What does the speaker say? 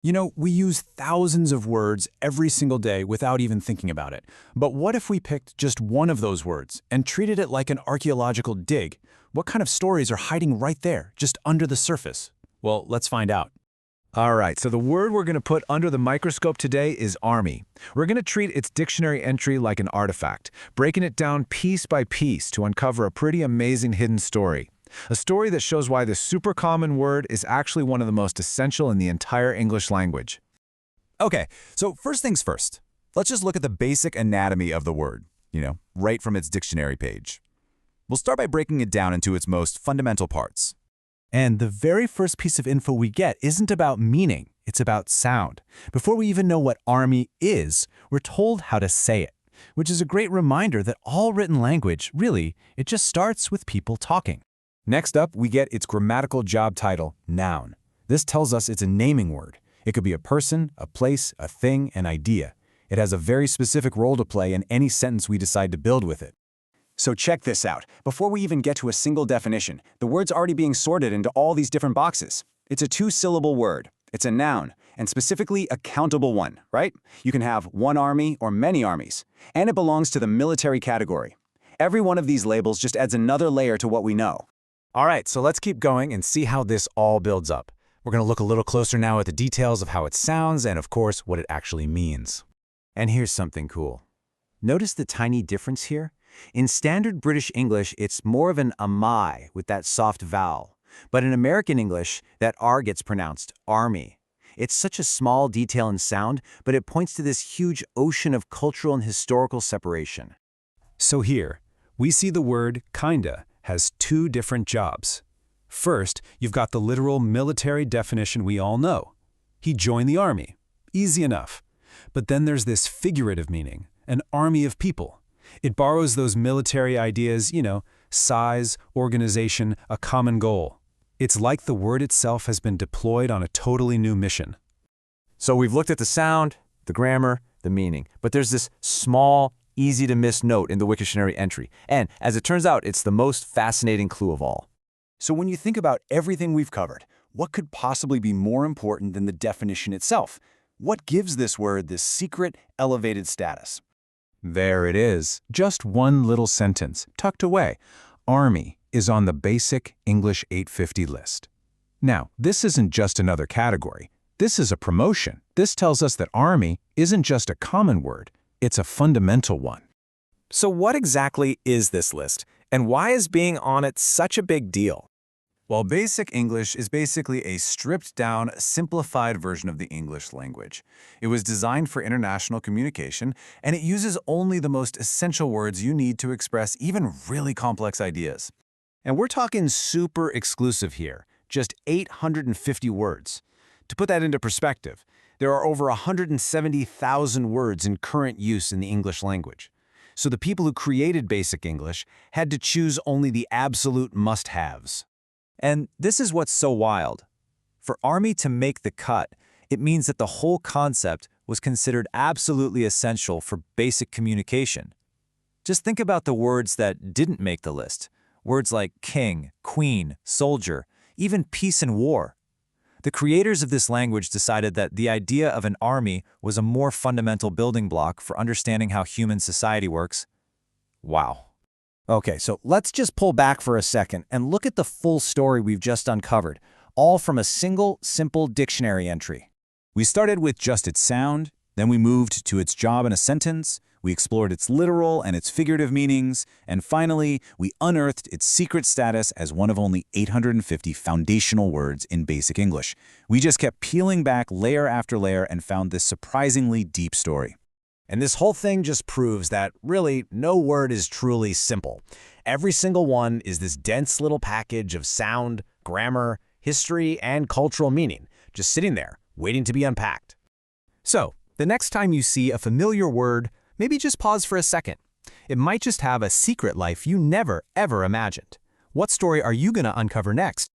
You know, we use thousands of words every single day without even thinking about it. But what if we picked just one of those words and treated it like an archaeological dig? What kind of stories are hiding right there, just under the surface? Well, let's find out. All right, so the word we're going to put under the microscope today is army. We're going to treat its dictionary entry like an artifact, breaking it down piece by piece to uncover a pretty amazing hidden story. A story that shows why this super common word is actually one of the most essential in the entire English language. Okay, so first things first. Let's just look at the basic anatomy of the word, right from its dictionary page. We'll start by breaking it down into its most fundamental parts. And the very first piece of info we get isn't about meaning, it's about sound. Before we even know what army is, we're told how to say it, which is a great reminder that all written language, really, it just starts with people talking. Next up, we get its grammatical job title, noun. This tells us it's a naming word. It could be a person, a place, a thing, an idea. It has a very specific role to play in any sentence we decide to build with it. So check this out. Before we even get to a single definition, the word's already being sorted into all these different boxes. It's a two-syllable word. It's a noun, and specifically a countable one, right? You can have one army or many armies, and it belongs to the military category. Every one of these labels just adds another layer to what we know. All right, so let's keep going and see how this all builds up. We're going to look a little closer now at the details of how it sounds and, of course, what it actually means. And here's something cool. Notice the tiny difference here? In standard British English, it's more of an amai with that soft vowel. But in American English, that R gets pronounced army. It's such a small detail in sound, but it points to this huge ocean of cultural and historical separation. So here, we see the word kinda has two different jobs. First, you've got the literal military definition we all know. He joined the army. Easy enough. But then there's this figurative meaning, an army of people. It borrows those military ideas, size, organization, a common goal. It's like the word itself has been deployed on a totally new mission. So we've looked at the sound, the grammar, the meaning, but there's this small, easy-to-miss note in the Wiktionary entry. And as it turns out, it's the most fascinating clue of all. So when you think about everything we've covered, what could possibly be more important than the definition itself? What gives this word this secret, elevated status? There it is, just one little sentence, tucked away. Army is on the basic English 850 list. Now, this isn't just another category. This is a promotion. This tells us that army isn't just a common word, it's a fundamental one. So what exactly is this list, and why is being on it such a big deal? Well, Basic English is basically a stripped-down, simplified version of the English language. It was designed for international communication, and it uses only the most essential words you need to express even really complex ideas. And we're talking super exclusive here, just 850 words. To put that into perspective, there are over 170,000 words in current use in the English language. So the people who created Basic English had to choose only the absolute must-haves. And this is what's so wild. For army to make the cut, it means that the whole concept was considered absolutely essential for basic communication. Just think about the words that didn't make the list. Words like king, queen, soldier, even peace and war. The creators of this language decided that the idea of an army was a more fundamental building block for understanding how human society works. Wow. Okay, so let's just pull back for a second and look at the full story we've just uncovered, all from a single, simple dictionary entry. We started with just its sound, then we moved to its job in a sentence, we explored its literal and its figurative meanings, and finally, we unearthed its secret status as one of only 850 foundational words in Basic English. We just kept peeling back layer after layer and found this surprisingly deep story. And this whole thing just proves that, really, no word is truly simple. Every single one is this dense little package of sound, grammar, history, and cultural meaning, just sitting there, waiting to be unpacked. So, the next time you see a familiar word, maybe just pause for a second. It might just have a secret life you never, ever imagined. What story are you going to uncover next?